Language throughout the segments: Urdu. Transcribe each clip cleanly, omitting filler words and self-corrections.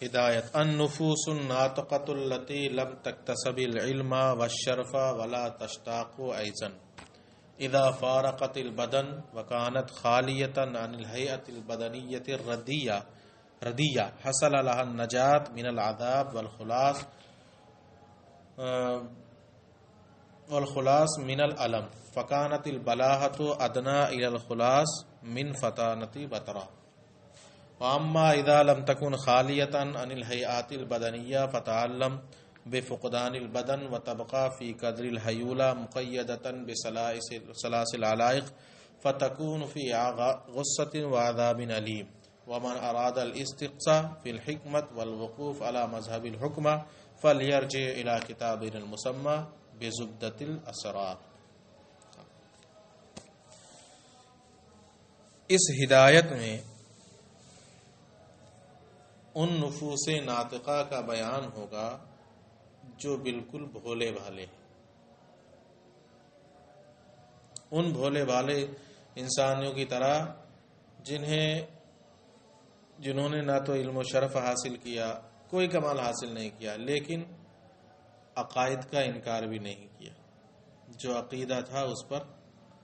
ہدایت النفوس الناطقۃ التی لم تکتسب العلم والشرف ولا تشتاق ایضا اذا فارقت البدن وكانت خالیۃ عن الہیئۃ البدنیۃ ردیہ حصل لها النجاة من العذاب والخلاص من الالم فكانت البلاهة ادنى الى الخلاص من فطانة بطرہ واما اذا لم تكن خالیۃ عن الہیئات البدنیہ فتعلم بفقدان البدن وتبقى في قدر الهیولة مقیدۃ بثلاث العلائق فتكون في غصة وعذاب علیم ومن اراد الاستقصاء في الحکمة والوقوف على مذهب الحکمة فليرجع الى کتابنا المسمى بزبدۃ الاسرار۔ اس ہدایت میں ان نفوس ناطقہ کا بیان ہوگا جو بالکل بھولے بھالے ہیں، ان بھولے بھالے انسانوں کی طرح جنہوں نے نہ تو علم و شرف حاصل کیا، کوئی کمال حاصل نہیں کیا، لیکن عقائد کا انکار بھی نہیں کیا، جو عقیدہ تھا اس پر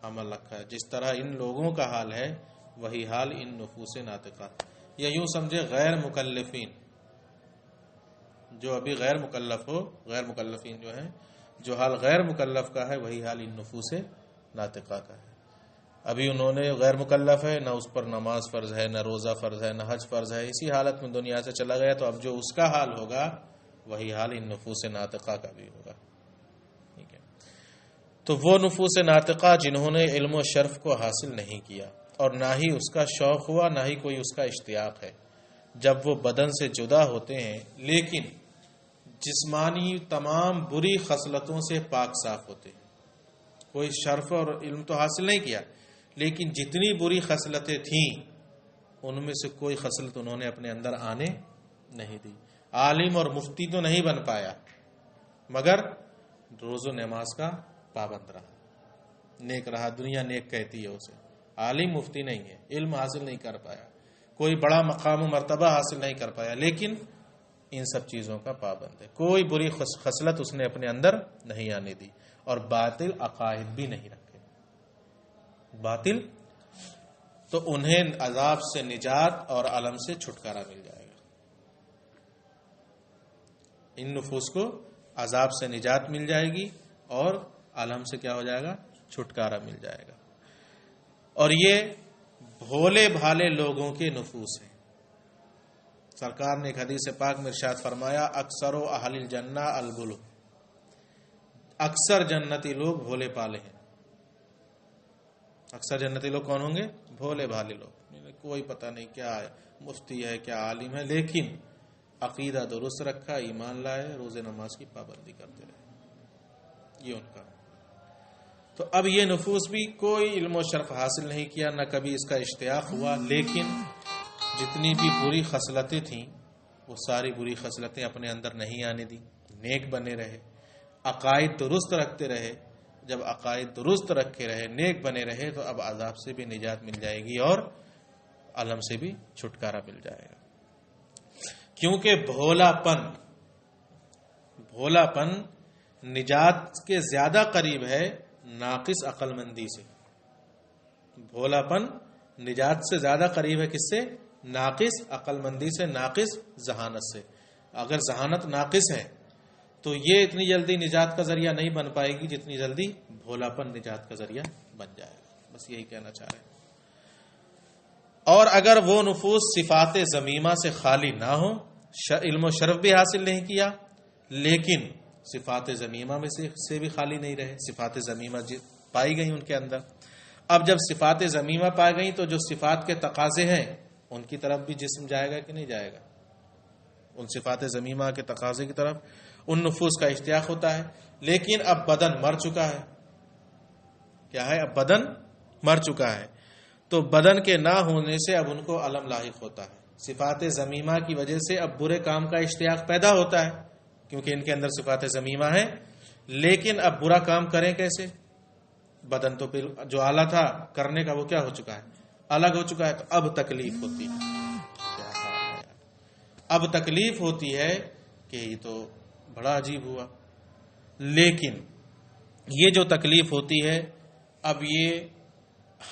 عمل رکھا ہے۔ جس طرح ان لوگوں کا حال ہے وہی حال ان نفوس ناطقہ، یا یوں سمجھے غیر مکلفین، جو ابھی غیر مکلفین جو ہیں، جو حال غیر مکلف کا ہے وہی حال ان نفوس ناطقہ کا ہے۔ ابھی انہوں نے غیر مکلف ہے، نہ اس پر نماز فرض ہے، نہ روزہ فرض ہے، نہ حج فرض ہے، اسی حالت میں دنیا سے چلا گیا، تو اب جو اس کا حال ہوگا وہی حال ان نفوس ناطقہ کا بھی ہوگا۔ ٹھیک ہے، تو وہ نفوس ناطقہ جنہوں نے علم و شرف کو حاصل نہیں کیا اور نہ ہی اس کا شوق ہوا، نہ ہی کوئی اس کا اشتیاق ہے، جب وہ بدن سے جدا ہوتے ہیں لیکن جسمانی تمام بری خصلتوں سے پاک صاف ہوتے ہیں، کوئی شرف اور علم تو حاصل نہیں کیا لیکن جتنی بری خصلتیں تھیں ان میں سے کوئی خصلت انہوں نے اپنے اندر آنے نہیں دی، عالم اور مفتی تو نہیں بن پایا مگر روز و نماز کا پابند رہا، نیک رہا، دنیا نیک کہتی ہے اسے، عالم مفتی نہیں ہے، علم حاصل نہیں کر پایا، کوئی بڑا مقام و مرتبہ حاصل نہیں کر پایا، لیکن ان سب چیزوں کا پابند ہے، کوئی بری خصلت اس نے اپنے اندر نہیں آنے دی، اور باطل عقائد بھی نہیں رکھے باطل، تو انہیں عذاب سے نجات اور علم سے چھٹکارا مل جائے گا۔ ان نفوس کو عذاب سے نجات مل جائے گی اور علم سے کیا ہو جائے گا؟ چھٹکارا مل جائے گا۔ اور یہ بھولے بھالے لوگوں کے نفوس ہیں۔ سرکار نے ایک حدیث پاک میں ارشاد فرمایا، اکثر و اہل الجنہ البلو، اکثر جنتی لوگ بھولے پالے ہیں۔ اکثر جنتی لوگ کون ہوں گے؟ بھولے بھالے لوگ، کوئی پتہ نہیں کیا ہے، مفتی ہے، کیا عالم ہے، لیکن عقیدہ درست رکھا، ایمان لائے، روزے نماز کی پابندی کرتے رہے، یہ ان کا۔ تو اب یہ نفوس بھی کوئی علم و شرف حاصل نہیں کیا، نہ کبھی اس کا اشتیاق ہوا، لیکن جتنی بھی بری خصلتیں تھیں وہ ساری بری خصلتیں اپنے اندر نہیں آنے دی، نیک بنے رہے، عقائد درست رکھتے رہے۔ جب عقائد درست رکھے رہے، نیک بنے رہے، تو اب عذاب سے بھی نجات مل جائے گی اور علم سے بھی چھٹکارا مل جائے گا، کیونکہ بھولا پن نجات کے زیادہ قریب ہے ناقص عقل مندی سے۔ بھولا پن نجات سے زیادہ قریب ہے کس سے؟ ناقص عقل مندی سے، ناقص ذہانت سے۔ اگر ذہانت ناقص ہے تو یہ اتنی جلدی نجات کا ذریعہ نہیں بن پائے گی جتنی جلدی بھولا پن نجات کا ذریعہ بن جائے گا۔ بس یہی کہنا چاہ رہے ہیں۔ اور اگر وہ نفوس صفات ذمیمہ سے خالی نہ ہو، علم و شرف بھی حاصل نہیں کیا لیکن صفات ذمیمہ میں سے بھی خالی نہیں رہے، صفات ذمیمہ پائی گئی ان کے اندر، اب جب صفات ذمیمہ پائی گئی تو جو صفات کے تقاضے ہیں ان کی طرف بھی جسم جائے گا کہ نہیں جائے گا؟ ان صفات ذمیمہ کے تقاضے کی طرف ان نفوس کا اشتیاق ہوتا ہے، لیکن اب بدن مر چکا ہے۔ کیا ہے؟ اب بدن مر چکا ہے، تو بدن کے نہ ہونے سے اب ان کو علم لاحق ہوتا ہے۔ صفات ذمیمہ کی وجہ سے اب برے کام کا اشتیاق پیدا ہوتا ہے، کیونکہ ان کے اندر صفات ذمیمہ ہیں، لیکن اب برا کام کریں کیسے؟ بدن تو پھر جو اعلیٰ تھا کرنے کا وہ کیا ہو چکا ہے؟ الگ ہو چکا ہے، تو اب تکلیف ہوتی ہے۔ اب تکلیف ہوتی ہے کہ یہ تو بڑا عجیب ہوا، لیکن یہ جو تکلیف ہوتی ہے اب یہ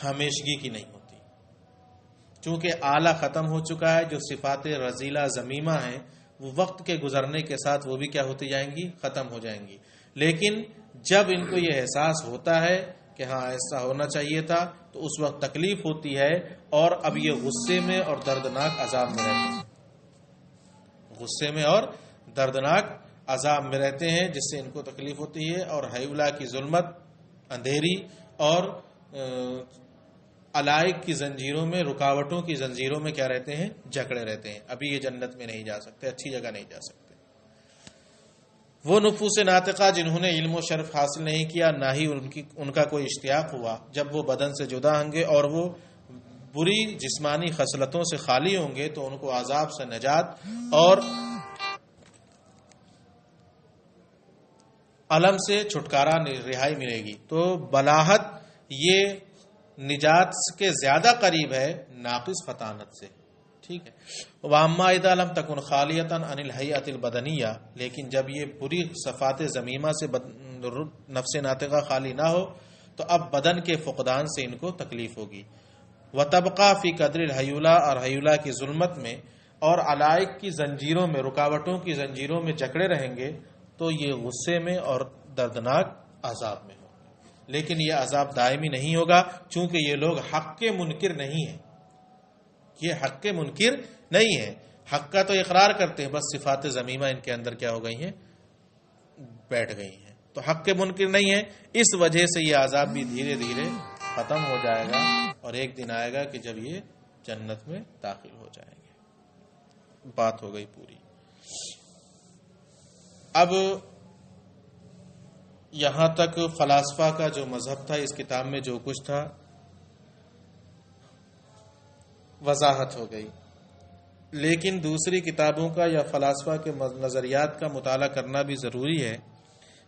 ہمیشگی کی نہیں ہوتی، چونکہ آلہ ختم ہو چکا ہے۔ جو صفات رذیلہ ذمیمہ ہیں وہ وقت کے گزرنے کے ساتھ وہ بھی کیا ہوتی جائیں گی، ختم ہو جائیں گی۔ لیکن جب ان کو یہ احساس ہوتا ہے کہ ہاں ایسا ہونا چاہیے تھا، تو اس وقت تکلیف ہوتی ہے، اور اب یہ غصے میں اور دردناک عذاب میں رہتے ہیں، غصے میں اور دردناک عذاب میں رہتے ہیں، جس سے ان کو تکلیف ہوتی ہے، اور ہیولا کی ظلمت، اندھیری اور علائق کی زنجیروں میں، رکاوٹوں کی زنجیروں میں کیا رہتے ہیں، جکڑے رہتے ہیں۔ ابھی یہ جنت میں نہیں جا سکتے، اچھی جگہ نہیں جا سکتے۔ وہ نفوس ناطقہ جنہوں نے علم و شرف حاصل نہیں کیا، نہ ہی ان کا کوئی اشتیاق ہوا، جب وہ بدن سے جدا ہوں گے اور وہ بری جسمانی خصلتوں سے خالی ہوں گے، تو ان کو عذاب سے نجات اور علم سے چھٹکارا، رہائی ملے گی۔ تو بلاہت یہ نجات کے زیادہ قریب ہے ناقص فطانت سے، ٹھیک ہے۔ وَأَمَّا إِذَا لَمْ تَكُنْ خَالِيَةً عَنِ الْحَيَّةِ الْبَدَنِيَّةِ، لیکن جب یہ بری صفات ذمیمہ سے نفس ناطقہ خالی نہ ہو، تو اب بدن کے فقدان سے ان کو تکلیف ہوگی۔ وَتَبْقَى فِي قَدْرِ الْحَيُولَةِ، اور حیولہ کی ظلمت میں اور علائق کی زنجیروں میں، رکاوٹوں کی زنجیروں میں جکڑے رہیں گے، تو یہ غصے میں اور دردناک عذاب میں ہوں گے۔ لیکن یہ عذاب دائمی نہیں ہوگا، چونکہ یہ لوگ حق کے منکر نہیں ہیں، یہ حق کے منکر نہیں ہیں، حق کا تو اقرار کرتے ہیں، بس صفات ذمیمہ ان کے اندر کیا ہو گئی ہیں، بیٹھ گئی ہیں، تو حق کے منکر نہیں ہیں۔ اس وجہ سے یہ عذاب بھی دھیرے دھیرے ختم ہو جائے گا، اور ایک دن آئے گا کہ جب یہ جنت میں داخل ہو جائیں گے۔ بات ہو گئی پوری۔ اب یہاں تک فلاسفہ کا جو مذہب تھا، اس کتاب میں جو کچھ تھا وضاحت ہو گئی، لیکن دوسری کتابوں کا یا فلاسفہ کے نظریات کا مطالعہ کرنا بھی ضروری ہے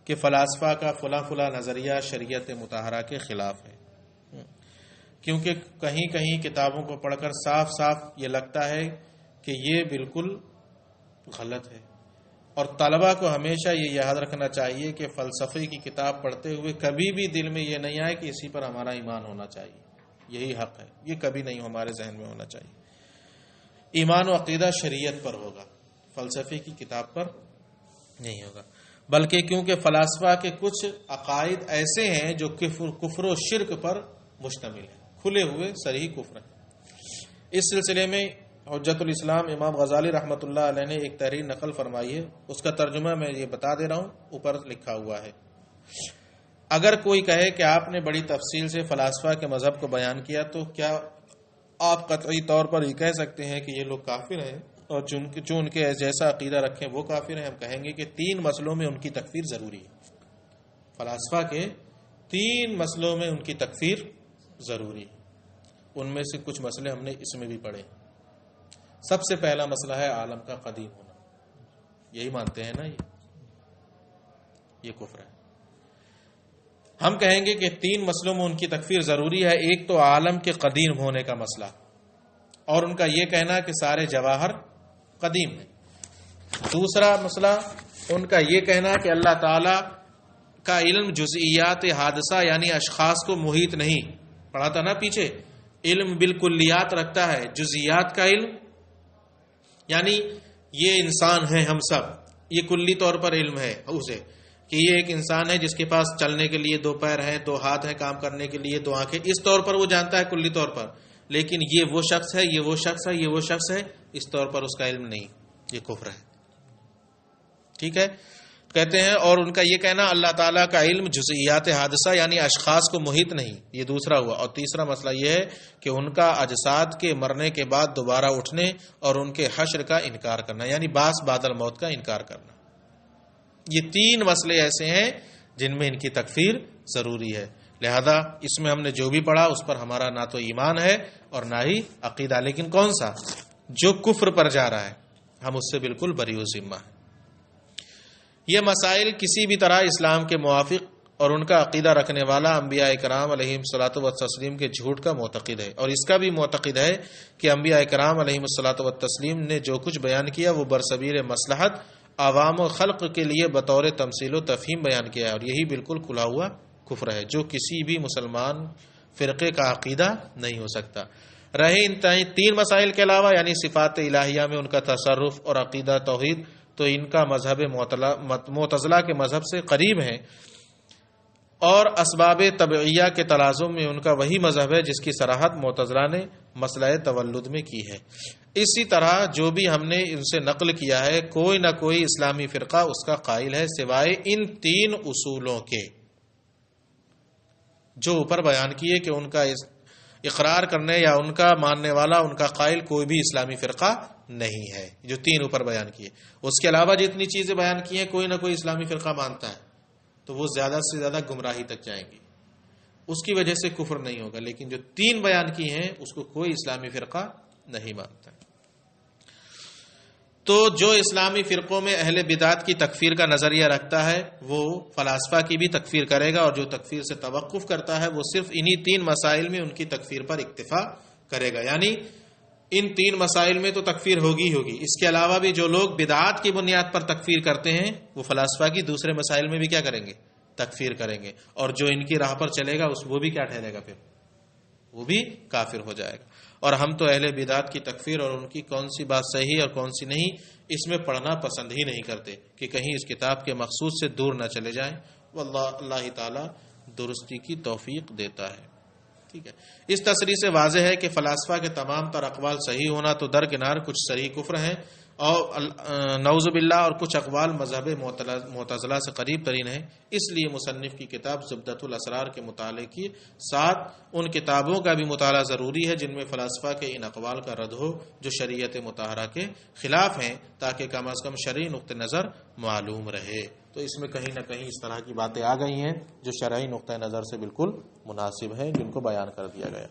کہ فلاسفہ کا فلاں نظریہ شریعت مطہرہ کے خلاف ہے، کیونکہ کہیں کہیں کتابوں کو پڑھ کر صاف صاف یہ لگتا ہے کہ یہ بالکل غلط ہے۔ اور طلبہ کو ہمیشہ یہ یاد رکھنا چاہیے کہ فلسفے کی کتاب پڑھتے ہوئے کبھی بھی دل میں یہ نہیں آئے کہ اسی پر ہمارا ایمان ہونا چاہیے، یہی حق ہے، یہ کبھی نہیں ہمارے ذہن میں ہونا چاہیے۔ ایمان و عقیدہ شریعت پر ہوگا، فلسفے کی کتاب پر نہیں ہوگا، بلکہ کیونکہ فلاسفہ کے کچھ عقائد ایسے ہیں جو کفر و شرک پر مشتمل ہیں، کھلے ہوئے صریح کفر ہیں۔ اس سلسلے میں حجت الاسلام امام غزالی رحمۃ اللہ علیہ نے ایک تحریر نقل فرمائی ہے، اس کا ترجمہ میں یہ بتا دے رہا ہوں، اوپر لکھا ہوا ہے۔ اگر کوئی کہے کہ آپ نے بڑی تفصیل سے فلاسفہ کے مذہب کو بیان کیا، تو کیا آپ قطعی طور پر یہ کہہ سکتے ہیں کہ یہ لوگ کافر ہیں، اور جو ان کے جیسا عقیدہ رکھیں وہ کافر ہیں؟ ہم کہیں گے کہ 3 مسئلوں میں ان کی تکفیر ضروری ہے، فلاسفہ کے 3 مسئلوں میں ان کی تکفیر ضروری ہے۔ ان میں سے کچھ مسئلے ہم نے اس میں بھی پڑھے۔ سب سے پہلا مسئلہ ہے عالم کا قدیم ہونا، یہی مانتے ہیں نا، یہ کفر ہے۔ ہم کہیں گے کہ 3 مسئلوں میں ان کی تکفیر ضروری ہے۔ ایک تو عالم کے قدیم ہونے کا مسئلہ، اور ان کا یہ کہنا کہ سارے جواہر قدیم ہیں۔ دوسرا مسئلہ ان کا یہ کہنا کہ اللہ تعالی کا علم جزئیات حادثہ یعنی اشخاص کو محیط نہیں، پڑھا تھا نا پیچھے، علم بالکلیات رکھتا ہے، جزئیات کا علم یعنی یہ انسان ہیں ہم سب، یہ کلی طور پر علم ہے اسے کہ یہ ایک انسان ہے جس کے پاس چلنے کے لیے 2 پیر ہیں، 2 ہاتھ ہیں، کام کرنے کے لیے 2 آنکھیں، اس طور پر وہ جانتا ہے کلی طور پر، لیکن یہ وہ شخص ہے، یہ وہ شخص ہے، یہ وہ شخص ہے، اس طور پر اس کا علم نہیں، یہ کفر ہے، ٹھیک ہے۔ کہتے ہیں، اور ان کا یہ کہنا اللہ تعالیٰ کا علم جزئیات حادثہ یعنی اشخاص کو محیط نہیں، یہ دوسرا ہوا۔ اور تیسرا مسئلہ یہ ہے کہ ان کا اجساد کے مرنے کے بعد دوبارہ اٹھنے اور ان کے حشر کا انکار کرنا، یعنی بعث بعد الموت کا انکار کرنا۔ یہ 3 مسئلے ایسے ہیں جن میں ان کی تکفیر ضروری ہے، لہذا اس میں ہم نے جو بھی پڑھا اس پر ہمارا نہ تو ایمان ہے اور نہ ہی عقیدہ، لیکن کون سا؟ جو کفر پر جا رہا ہے، ہم اس سے بالکل بری و ذمہ ہیں۔ یہ مسائل کسی بھی طرح اسلام کے موافق اور ان کا عقیدہ رکھنے والا انبیاء کرام علیہم الصلوۃ والتسلیم کے جھوٹ کا معتقد ہے، اور اس کا بھی معتقد ہے کہ انبیاء کرام علیہم الصلوۃ والتسلیم نے جو کچھ بیان کیا وہ برصغیر مصلحت عوام و خلق کے لیے بطور تمثیل و تفہیم بیان کیا ہے، اور یہی بالکل کھلا ہوا کفر ہے جو کسی بھی مسلمان فرقے کا عقیدہ نہیں ہو سکتا۔ رہے ان تین مسائل کے علاوہ یعنی صفات الہیہ میں ان کا تصرف اور عقیدہ توحید، تو ان کا مذہب معتزلہ کے مذہب سے قریب ہے، اور اسباب طبعیہ کے تلازم میں ان کا وہی مذہب ہے جس کی صراحت معتزلہ نے مسئلہ تولد میں کی ہے۔ اسی طرح جو بھی ہم نے ان سے نقل کیا ہے کوئی نہ کوئی اسلامی فرقہ اس کا قائل ہے سوائے ان تین اصولوں کے جو اوپر بیان کیے کہ ان کا اقرار کرنے یا ان کا ماننے والا ان کا قائل کوئی بھی اسلامی فرقہ نہیں ہے، جو تین اوپر بیان کیے۔ اس کے علاوہ جتنی چیزیں بیان کی ہیں کوئی نہ کوئی اسلامی فرقہ مانتا ہے تو وہ زیادہ سے زیادہ گمراہی تک جائیں گی، اس کی وجہ سے کفر نہیں ہوگا، لیکن جو تین بیان کی ہیں اس کو کوئی اسلامی فرقہ نہیں مانتا۔ تو جو اسلامی فرقوں میں اہل بدعت کی تکفیر کا نظریہ رکھتا ہے وہ فلاسفہ کی بھی تکفیر کرے گا، اور جو تکفیر سے توقف کرتا ہے وہ صرف انہی تین مسائل میں ان کی تکفیر پر اکتفا کرے گا، یعنی ان تین مسائل میں تو تکفیر ہوگی اس کے علاوہ بھی جو لوگ بدعات کی بنیاد پر تکفیر کرتے ہیں وہ فلاسفہ کی دوسرے مسائل میں بھی کیا کریں گے؟ تکفیر کریں گے، اور جو ان کی راہ پر چلے گا وہ بھی کیا ٹھہرے گا؟ پھر وہ بھی کافر ہو جائے گا۔ اور ہم تو اہل بدعات کی تکفیر اور ان کی کون سی بات صحیح اور کون سی نہیں اس میں پڑھنا پسند ہی نہیں کرتے کہ کہیں اس کتاب کے مقصود سے دور نہ چلے جائیں۔ واللہ اللہ تعالی درستی کی توفیق دیتا ہے۔ ٹھیک ہے، اس تصریح سے واضح ہے کہ فلاسفہ کے تمام تر اقوال صحیح ہونا تو درکنار کچھ صریح کفر ہیں، اور نعوذ باللہ اور کچھ اقوال مذہب معتزلہ سے قریب ترین ہیں۔ اس لیے مصنف کی کتاب زبدۃ الاسرار کے مطالعے کے ساتھ ان کتابوں کا بھی مطالعہ ضروری ہے جن میں فلاسفہ کے ان اقوال کا رد ہو جو شریعت مطہرہ کے خلاف ہیں، تاکہ کم از کم شرعی نقطہ نظر معلوم رہے۔ تو اس میں کہیں نہ کہیں اس طرح کی باتیں آ گئی ہیں جو شرعی نقطہ نظر سے بالکل مناسب ہیں، جن کو بیان کر دیا گیا۔